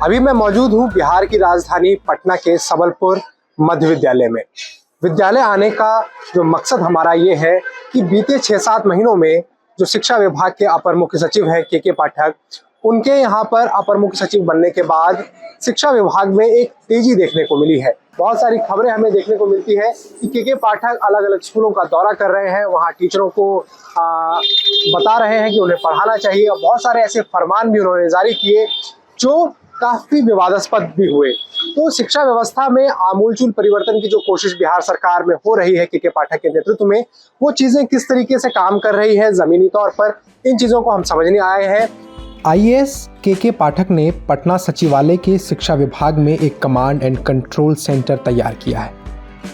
अभी मैं मौजूद हूँ बिहार की राजधानी पटना के सबलपुर मध्य विद्यालय में। विद्यालय आने का जो मकसद हमारा ये है कि बीते 6-7 महीनों में जो शिक्षा विभाग के अपर मुख्य सचिव हैं के पाठक, उनके यहाँ पर अपर मुख्य सचिव बनने के बाद शिक्षा विभाग में एक तेजी देखने को मिली है। बहुत सारी खबरें हमें देखने को मिलती है कि के पाठक अलग अलग स्कूलों का दौरा कर रहे हैं, वहाँ टीचरों को बता रहे हैं कि उन्हें पढ़ाना चाहिए, और बहुत सारे ऐसे फरमान भी उन्होंने जारी किए जो काफी विवादास्पद भी हुए। तो शिक्षा व्यवस्था में आमूलचूल परिवर्तन की जो कोशिश बिहार सरकार में हो रही है के पाठक के नेतृत्व में, वो चीजें किस तरीके से काम कर रही है जमीनी तौर पर, इन चीजों को हम समझने आए हैं। आईएएस के पाठक ने पटना सचिवालय के शिक्षा विभाग में एक कमांड एंड कंट्रोल सेंटर तैयार किया है।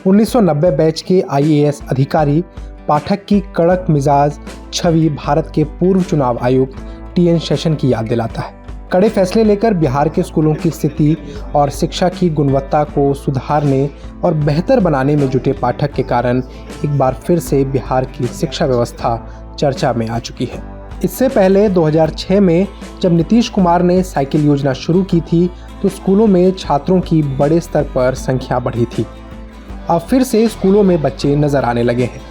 1990 बैच के आईएएस अधिकारी पाठक की कड़क मिजाज छवि भारत के पूर्व चुनाव आयुक्त टीएन शेषन की याद दिलाता है। कड़े फैसले लेकर बिहार के स्कूलों की स्थिति और शिक्षा की गुणवत्ता को सुधारने और बेहतर बनाने में जुटे पाठक के कारण एक बार फिर से बिहार की शिक्षा व्यवस्था चर्चा में आ चुकी है। इससे पहले 2006 में जब नीतीश कुमार ने साइकिल योजना शुरू की थी तो स्कूलों में छात्रों की बड़े स्तर पर संख्या बढ़ी थी। अब फिर से स्कूलों में बच्चे नजर आने लगे हैं।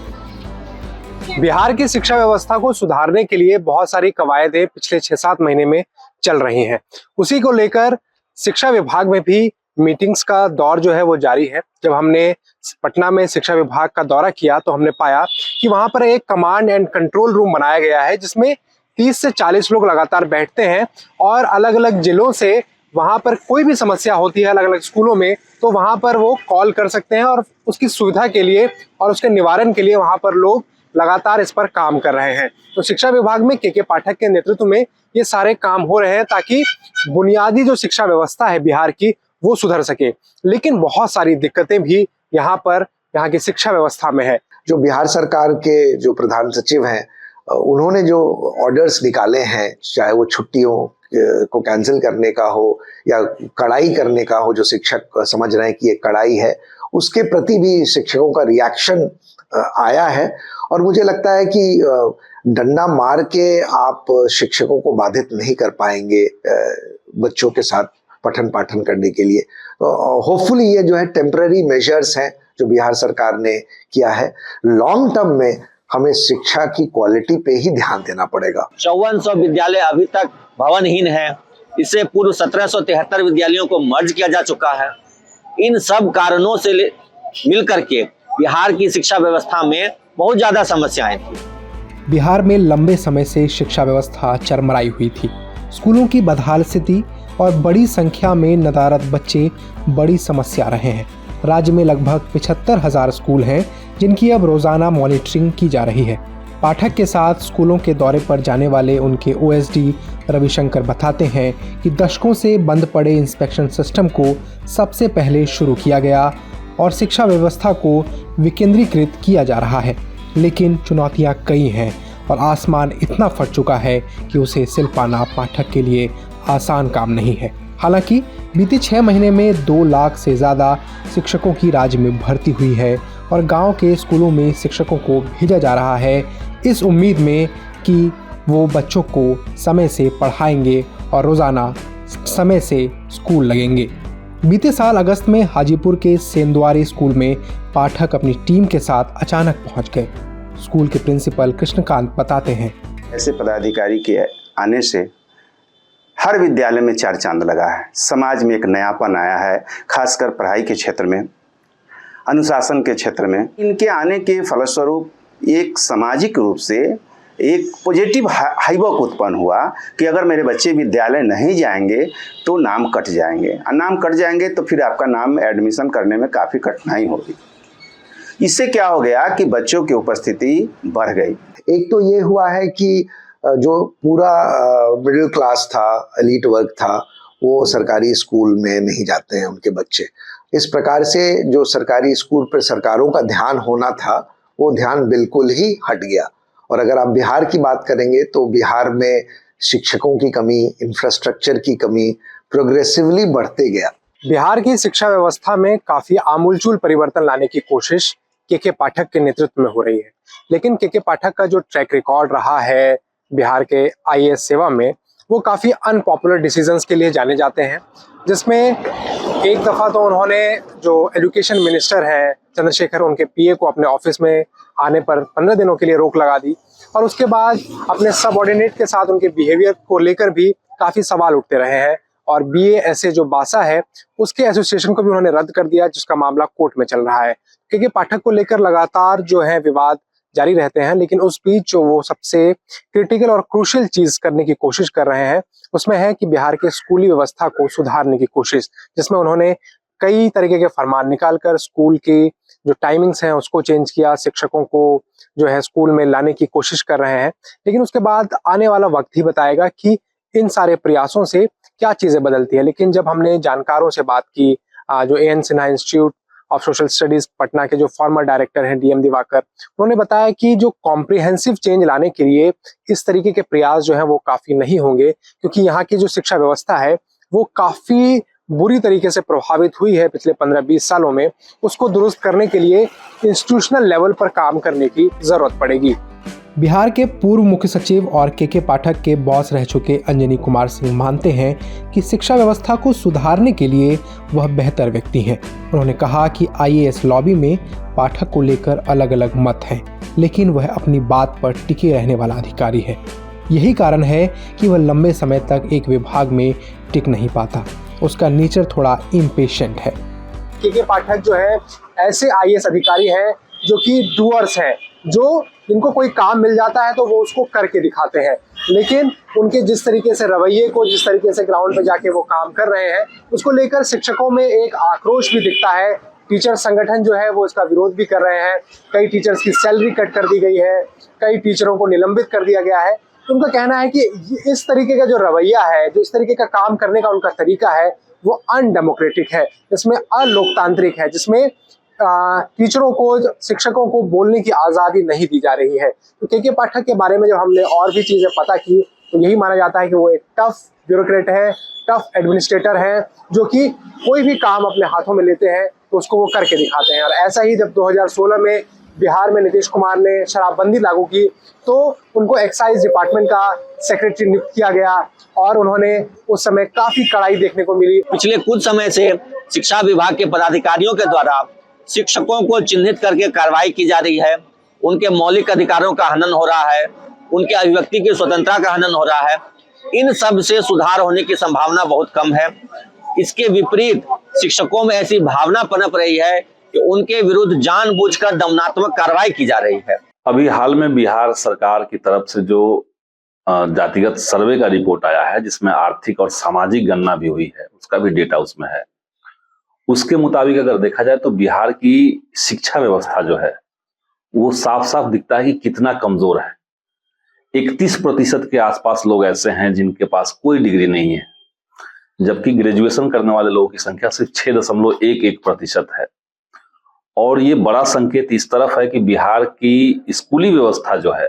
बिहार की शिक्षा व्यवस्था को सुधारने के लिए बहुत सारी कवायदें पिछले 6-7 महीने में चल रही हैं। उसी को लेकर शिक्षा विभाग में भी मीटिंग्स का दौर जो है वो जारी है। जब हमने पटना में शिक्षा विभाग का दौरा किया तो हमने पाया कि वहां पर एक कमांड एंड कंट्रोल रूम बनाया गया है, जिसमें 30 से 40 लोग लगातार बैठते हैं और अलग अलग जिलों से वहां पर कोई भी समस्या होती है अलग अलग स्कूलों में, तो वहां पर वो कॉल कर सकते हैं और उसकी सुविधा के लिए और उसके निवारण के लिए वहां पर लोग लगातार इस पर काम कर रहे हैं। तो शिक्षा विभाग में के पाठक के नेतृत्व में ये सारे काम हो रहे हैं ताकि बुनियादी जो शिक्षा व्यवस्था है बिहार की वो सुधर सके। लेकिन बहुत सारी दिक्कतें भी यहाँ की शिक्षा व्यवस्था में है। जो बिहार सरकार के जो प्रधान सचिव हैं, उन्होंने जो ऑर्डर्स निकाले हैं, चाहे वो छुट्टियों को कैंसिल करने का हो या कड़ाई करने का हो, जो शिक्षक समझ रहे हैं कि ये कड़ाई है, उसके प्रति भी शिक्षकों का रिएक्शन आया है। और मुझे लगता है कि डंडा मार के आप शिक्षकों को बाधित नहीं कर पाएंगे बच्चों के साथ पठन पाठन करने के लिए। होपफुली ये जो है टेम्पररी मेजर्स हैं जो बिहार सरकार ने किया है। लॉन्ग टर्म में हमें शिक्षा की क्वालिटी पे ही ध्यान देना पड़ेगा। 5400 विद्यालय अभी तक भवनहीन है। इससे पूर्व 1773 विद्यालयों को मर्ज किया जा चुका है। इन सब कारणों से मिल करके बिहार की शिक्षा व्यवस्था में बहुत ज्यादा समस्याएं थी। बिहार में लंबे समय से शिक्षा व्यवस्था चरमराई हुई थी। स्कूलों की बदहाल स्थिति और बड़ी संख्या में नदारद बच्चे बड़ी समस्या रहे हैं। राज्य में लगभग 75,000 स्कूल हैं जिनकी अब रोजाना मॉनिटरिंग की जा रही है। पाठक के साथ स्कूलों के दौरे पर जाने वाले उनके ओएसडी रविशंकर बताते हैं कि दशकों से बंद पड़े इंस्पेक्शन सिस्टम को सबसे पहले शुरू किया गया और शिक्षा व्यवस्था को विकेंद्रीकृत किया जा रहा है। लेकिन चुनौतियां कई हैं और आसमान इतना फट चुका है कि उसे सिल पाना पाठक के लिए आसान काम नहीं है। हालांकि बीते 6 महीने में 2 लाख से ज़्यादा शिक्षकों की राज्य में भर्ती हुई है और गांव के स्कूलों में शिक्षकों को भेजा जा रहा है इस उम्मीद में कि वो बच्चों को समय से पढ़ाएंगे और रोज़ाना समय से स्कूल लगेंगे। बीते साल अगस्त में हाजीपुर के सेंदुआरी स्कूल में पाठक अपनी टीम के साथ अचानक पहुंच गए। स्कूल के प्रिंसिपल कृष्णकांत बताते हैं, ऐसे पदाधिकारी के आने से हर विद्यालय में 4 चांद लगा है। समाज में एक नयापन आया है, खासकर पढ़ाई के क्षेत्र में, अनुशासन के क्षेत्र में। इनके आने के फलस्वरूप एक सामाजिक रूप से एक पॉजिटिव हाइवक उत्पन्न हुआ कि अगर मेरे बच्चे विद्यालय नहीं जाएंगे तो नाम कट जाएंगे, और नाम कट जाएंगे तो फिर आपका नाम एडमिशन करने में काफ़ी कठिनाई होगी। इससे क्या हो गया कि बच्चों की उपस्थिति बढ़ गई। एक तो ये हुआ है कि जो पूरा मिडिल क्लास था, एलीट वर्ग था, वो सरकारी स्कूल में नहीं जाते हैं उनके बच्चे। इस प्रकार से जो सरकारी स्कूल पर सरकारों का ध्यान होना था वो ध्यान बिल्कुल ही हट गया। और अगर आप बिहार की बात करेंगे तो बिहार में शिक्षकों की कमी, इंफ्रास्ट्रक्चर की कमी प्रोग्रेसिवली बढ़ते गया। बिहार की शिक्षा व्यवस्था में काफी आमूलचूल परिवर्तन लाने की कोशिश के पाठक के नेतृत्व में हो रही है। लेकिन के पाठक का जो ट्रैक रिकॉर्ड रहा है बिहार के आईएएस सेवा में, वो काफी अनपॉपुलर डिसीजंस के लिए जाने जाते हैं। जिसमें एक दफ़ा तो उन्होंने जो एजुकेशन मिनिस्टर है चंद्रशेखर, उनके पीए को अपने ऑफिस में आने पर 15 दिनों के लिए रोक लगा दी, और उसके बाद अपने सबऑर्डिनेट के साथ उनके बिहेवियर को लेकर भी काफ़ी सवाल उठते रहे हैं। और BASA जो बासा है उसके एसोसिएशन को भी उन्होंने रद्द कर दिया, जिसका मामला कोर्ट में चल रहा है। क्योंकि पाठक को लेकर लगातार जो है विवाद जारी रहते हैं, लेकिन उस बीच जो वो सबसे क्रिटिकल और क्रूशियल चीज करने की कोशिश कर रहे हैं उसमें है कि बिहार के स्कूली व्यवस्था को सुधारने की कोशिश, जिसमें उन्होंने कई तरीके के फरमान निकालकर स्कूल की जो टाइमिंग्स हैं उसको चेंज किया, शिक्षकों को जो है स्कूल में लाने की कोशिश कर रहे हैं। लेकिन उसके बाद आने वाला वक्त ही बताएगा कि इन सारे प्रयासों से क्या चीजें बदलती है। लेकिन जब हमने जानकारों से बात की, जो AN Sinha institute of social studies Patna के जो फॉर्मर डायरेक्टर हैं DM दिवाकर, उन्होंने बताया कि जो कॉम्प्रिहेंसिव चेंज लाने के लिए इस तरीके के प्रयास जो है वो काफी नहीं होंगे, क्योंकि यहाँ की जो शिक्षा व्यवस्था है वो काफी बुरी तरीके से प्रभावित हुई है पिछले 15-20 सालों में। उसको दुरुस्त करने के लिए इंस्टीट्यूशनल लेवल पर काम करने की जरूरत पड़ेगी। बिहार के पूर्व मुख्य सचिव और KK पाठक के बॉस रह चुके अंजनी कुमार सिंह मानते हैं कि शिक्षा व्यवस्था को सुधारने के लिए वह बेहतर व्यक्ति हैं। उन्होंने कहा कि IAS लॉबी में पाठक को लेकर अलग अलग मत हैं, लेकिन वह अपनी बात पर टिके रहने वाला अधिकारी है। यही कारण है कि वह लंबे समय तक एक विभाग में टिक नहीं पाता। उसका नेचर थोड़ा इम्पेशेंट है। KK पाठक जो है ऐसे IAS अधिकारी हैं जो कि डूअर्स हैं, जो जिनको कोई काम मिल जाता है तो वो उसको करके दिखाते हैं। लेकिन उनके जिस तरीके से रवैये को, जिस तरीके से ग्राउंड पे जाके वो काम कर रहे हैं, उसको लेकर शिक्षकों में एक आक्रोश भी दिखता है। टीचर संगठन जो है वो इसका विरोध भी कर रहे हैं। कई टीचर्स की सैलरी कट कर दी गई है, कई टीचरों को निलंबित कर दिया गया है। तो उनका कहना है कि इस तरीके का जो रवैया है, जो इस तरीके का काम करने का उनका तरीका है, वो अनडेमोक्रेटिक है, इसमें अलोकतांत्रिक है, जिसमें टीचरों को, शिक्षकों को बोलने की आज़ादी नहीं दी जा रही है। तो KK पाठक के बारे में जब हमने और भी चीज़ें पता की तो यही माना जाता है कि वो एक टफ ब्यूरोक्रेट है, टफ एडमिनिस्ट्रेटर है, जो कि कोई भी काम अपने हाथों में लेते हैं तो उसको वो करके दिखाते हैं। और ऐसा ही जब 2016 में बिहार में नीतीश कुमार ने शराबबंदी लागू की तो उनको एक्साइज डिपार्टमेंट का सेक्रेटरी नियुक्त किया गया, और उन्होंने उस समय काफ़ी कड़ाई देखने को मिली। पिछले कुछ समय से शिक्षा विभाग के पदाधिकारियों के द्वारा शिक्षकों को चिन्हित करके कार्रवाई की जा रही है। उनके मौलिक अधिकारों का हनन हो रहा है, उनके अभिव्यक्ति की स्वतंत्रता का हनन हो रहा है। इन सब से सुधार होने की संभावना बहुत कम है। इसके विपरीत शिक्षकों में ऐसी भावना पनप रही है कि उनके विरुद्ध जानबूझकर दमनात्मक कार्रवाई की जा रही है। अभी हाल में बिहार सरकार की तरफ से जो जातिगत सर्वे का रिपोर्ट आया है, जिसमें आर्थिक और सामाजिक गणना भी हुई है, उसका भी डेटा उसमें है। उसके मुताबिक अगर देखा जाए तो बिहार की शिक्षा व्यवस्था जो है वो साफ साफ दिखता है कि कितना कमजोर है। 31% के आसपास लोग ऐसे हैं जिनके पास कोई डिग्री नहीं है, जबकि ग्रेजुएशन करने वाले लोगों की संख्या सिर्फ 6.11% है। और ये बड़ा संकेत इस तरफ है कि बिहार की स्कूली व्यवस्था जो है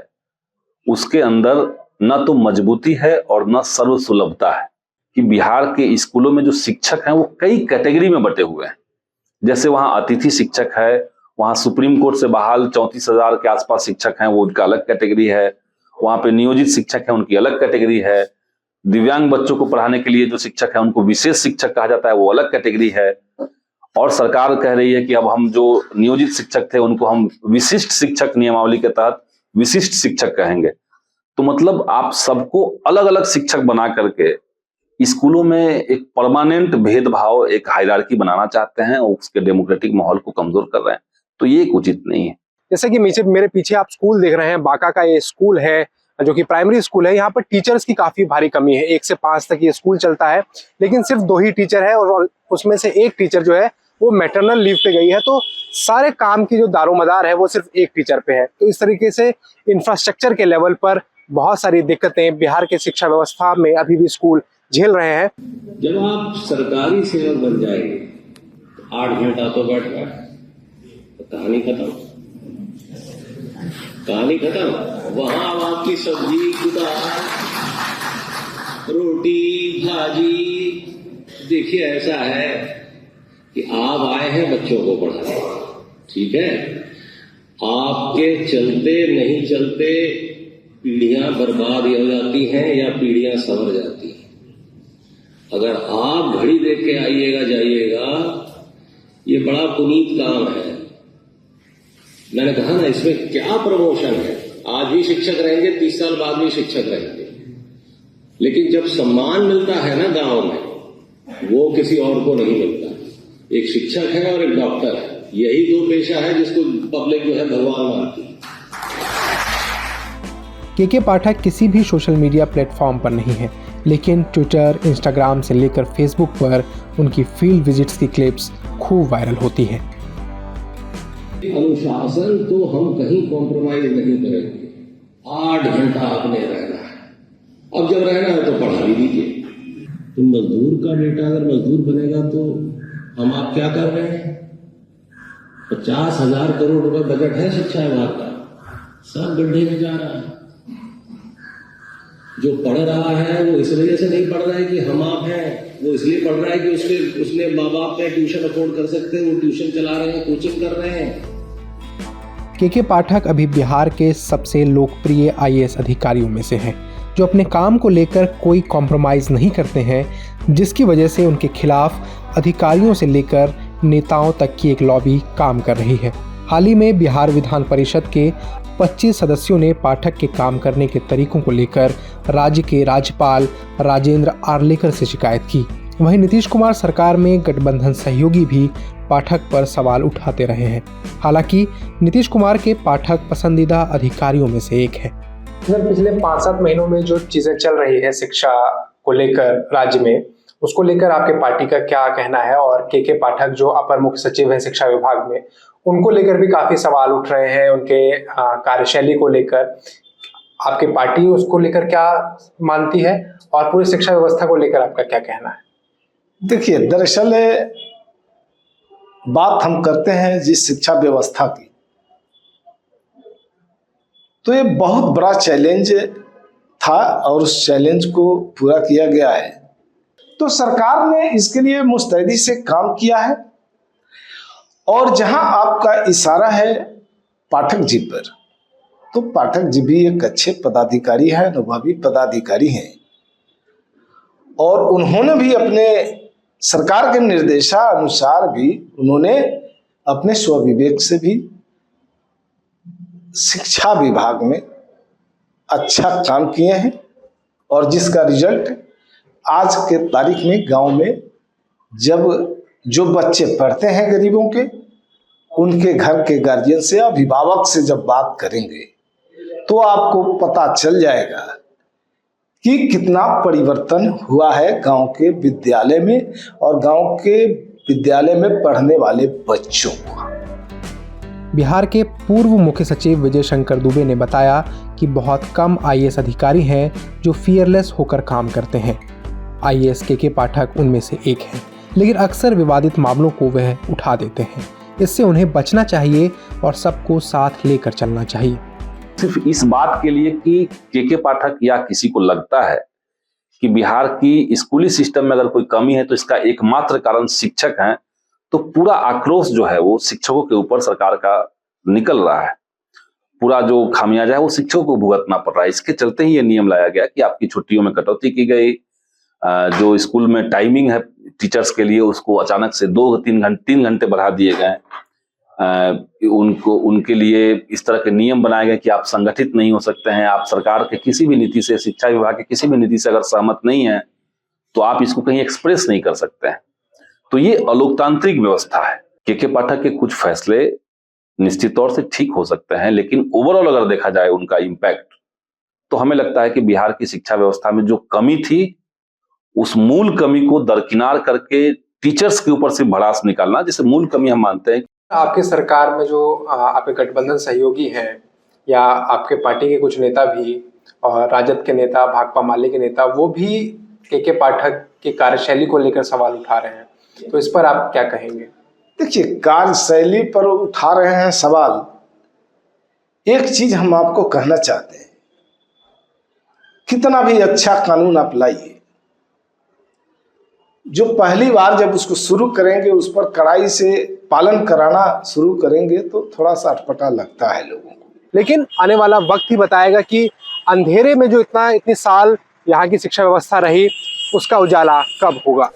उसके अंदर न तो मजबूती है और न सर्वसुलभता है। कि बिहार के स्कूलों में जो शिक्षक हैं वो कई कैटेगरी में बटे हुए हैं। जैसे वहाँ अतिथि शिक्षक है, वहाँ सुप्रीम कोर्ट से बहाल 34,000 के आसपास शिक्षक हैं, वो उनका अलग कैटेगरी है। वहाँ पे नियोजित शिक्षक है, उनकी अलग कैटेगरी है। दिव्यांग बच्चों को पढ़ाने के लिए जो शिक्षक है उनको विशेष शिक्षक कहा जाता है, वो अलग कैटेगरी है। और सरकार कह रही है कि अब हम जो नियोजित शिक्षक थे उनको हम विशिष्ट शिक्षक नियमावली के तहत विशिष्ट शिक्षक कहेंगे। तो मतलब आप सबको अलग अलग शिक्षक बना करके स्कूलों में एक परमानेंट भेदभाव, एक हायरार्की बनाना चाहते हैं और उसके डेमोक्रेटिक माहौल को कमजोर कर रहे हैं। तो ये उचित नहीं है। जैसे कि मेरे पीछे आप स्कूल देख रहे हैं, बांका का ये स्कूल है जो कि प्राइमरी स्कूल है। यहाँ पर टीचर्स की काफी भारी कमी है। 1 से 5 तक ये स्कूल चलता है, लेकिन सिर्फ 2 ही टीचर है, और उसमें से एक टीचर जो है वो मैटरनल लीव पे गई है। तो सारे काम की जो दारोमदार है वो सिर्फ एक टीचर पे है। तो इस तरीके से इंफ्रास्ट्रक्चर के लेवल पर बहुत सारी दिक्कतें बिहार के शिक्षा व्यवस्था में अभी भी स्कूल झेल रहे हैं। जब आप सरकारी सेवक बन जाएंगे तो 8 घंटा तो बैठ गए तो कहानी खत्म। वहां आपकी सब्जी, रोटी, भाजी। देखिए ऐसा है कि आप आए हैं बच्चों को पढ़ाने, ठीक है, आपके चलते नहीं चलते पीढ़ियां बर्बाद हो जाती हैं या पीढ़ियां संवर जाती हैं। अगर आप घड़ी देख के आइएगा जाइएगा, ये बड़ा पुनीत काम है। मैंने कहा ना, इसमें क्या प्रमोशन है। आज भी शिक्षक रहेंगे, 30 साल बाद भी शिक्षक रहेंगे, लेकिन जब सम्मान मिलता है ना गांव में, वो किसी और को नहीं मिलता। एक शिक्षक है और एक डॉक्टर है, यही दो पेशा है जिसको पब्लिक जो है भगवान मानती है। के पाठक किसी भी सोशल मीडिया प्लेटफॉर्म पर नहीं है, लेकिन ट्विटर, इंस्टाग्राम से लेकर फेसबुक पर उनकी फील्ड विजिट्स की क्लिप्स खूब वायरल होती हैं। अनुशासन तो हम कहीं कॉम्प्रोमाइज नहीं करेंगे। 8 घंटा आपने रहना है, अब जब रहना है तो पढ़ा भी दीजिए। तो मजदूर का बेटा अगर मजदूर बनेगा तो हम आप क्या कर रहे हैं? 50,000 करोड़ रुपए बजट है शिक्षा विभाग का, सब गड्ढे में जा रहा है। जो पढ़ रहा है वो इस वजह से नहीं पढ़ रहा है कि हम आप हैं, वो इसलिए पढ़ रहा है कि उसने माँ बाप ने ट्यूशन अफोर्ड कर सकते हैं, वो ट्यूशन चला रहे हैं, कोचिंग कर रहे हैं। के पाठक अभी बिहार के सबसे लोकप्रिय IAS अधिकारियों में से हैं, जो अपने काम को लेकर कोई कॉम्प्रोमाइज़ नहीं करते हैं, जिसकी वजह से उनके खिलाफ अधिकारियों से लेकर नेताओं तक की एक लॉबी काम कर रही है। हाल ही में बिहार विधान परिषद के 25 सदस्यों ने पाठक के काम करने के तरीकों को लेकर राज्य के राज्यपाल राजेंद्र आर्लेकर से शिकायत की। वहीं नीतीश कुमार सरकार में गठबंधन सहयोगी भी पाठक पर सवाल उठाते रहे हैं। हालांकि नीतीश कुमार के पाठक पसंदीदा अधिकारियों में से एक है। सर, पिछले 5-7 महीनों में जो चीजें चल रही है शिक्षा को लेकर राज्य में, उसको लेकर आपके पार्टी का क्या कहना है? और के पाठक जो अपर मुख्य सचिव हैं शिक्षा विभाग में, उनको लेकर भी काफी सवाल उठ रहे हैं, उनके कार्यशैली को लेकर। आपकी पार्टी उसको लेकर क्या मानती है और पूरी शिक्षा व्यवस्था को लेकर आपका क्या कहना है? देखिए, दरअसल बात हम करते हैं जिस शिक्षा व्यवस्था की, तो ये बहुत बड़ा चैलेंज था और उस चैलेंज को पूरा किया गया है। तो सरकार ने इसके लिए मुस्तैदी से काम किया है और जहां आपका इशारा है पाठक जी पर, तो पाठक जी भी एक अच्छे पदाधिकारी हैं, अनुभवी पदाधिकारी हैं और उन्होंने भी अपने सरकार के निर्देशानुसार भी उन्होंने अपने स्वविवेक से भी शिक्षा विभाग में अच्छा काम किए हैं और जिसका रिजल्ट आज के तारीख में गांव में जब जो बच्चे पढ़ते हैं गरीबों के, उनके घर के गार्जियन से, अभिभावक से जब बात करेंगे तो आपको पता चल जाएगा कि कितना परिवर्तन हुआ है गांव के विद्यालय में और गांव के विद्यालय में पढ़ने वाले बच्चों को। बिहार के पूर्व मुख्य सचिव विजय शंकर दुबे ने बताया कि बहुत कम IAS अधिकारी हैं जो फियरलेस होकर काम करते हैं। IAS के पाठक उनमें से एक हैं, लेकिन अक्सर विवादित मामलों को वह उठा देते हैं। इससे उन्हें बचना चाहिए और सबको साथ लेकर चलना चाहिए। सिर्फ इस बात के लिए कि के पाठक या किसी को लगता है कि बिहार की स्कूली सिस्टम में अगर कोई कमी है तो इसका एकमात्र कारण शिक्षक हैं, तो पूरा आक्रोश जो है वो शिक्षकों के ऊपर सरकार का निकल रहा है। पूरा जो खामियाजा है वो शिक्षकों को भुगतना पड़ रहा है। इसके चलते ही ये नियम लाया गया कि आपकी छुट्टियों में कटौती की गई। जो स्कूल में टाइमिंग है टीचर्स के लिए, उसको अचानक से 3 घंटे बढ़ा दिए गए। उनके लिए इस तरह के नियम बनाए गए कि आप संगठित नहीं हो सकते हैं। आप सरकार के किसी भी नीति से, शिक्षा विभाग के किसी भी नीति से अगर सहमत नहीं है तो आप इसको कहीं एक्सप्रेस नहीं कर सकते हैं। तो ये अलोकतांत्रिक व्यवस्था है। के पाठक के कुछ फैसले निश्चित तौर से ठीक हो सकते हैं, लेकिन ओवरऑल अगर देखा जाए उनका इम्पैक्ट, तो हमें लगता है कि बिहार की शिक्षा व्यवस्था में जो कमी थी, उस मूल कमी को दरकिनार करके टीचर्स के ऊपर से भड़ास निकालना, जैसे मूल कमी हम मानते हैं। आपके सरकार में जो आपके गठबंधन सहयोगी हैं या आपके पार्टी के कुछ नेता भी और राजद के नेता, भाकपा माले के नेता, वो भी के पाठक की कार्यशैली को लेकर सवाल उठा रहे हैं, तो इस पर आप क्या कहेंगे? देखिए, कार्यशैली पर उठा रहे हैं सवाल। एक चीज हम आपको कहना चाहते हैं, कितना भी अच्छा कानून आप लाइए, जो पहली बार जब उसको शुरू करेंगे, उस पर कड़ाई से पालन कराना शुरू करेंगे तो थोड़ा सा अटपटा लगता है लोगों को। लेकिन आने वाला वक्त ही बताएगा कि अंधेरे में जो इतनी साल यहाँ की शिक्षा व्यवस्था रही, उसका उजाला कब होगा।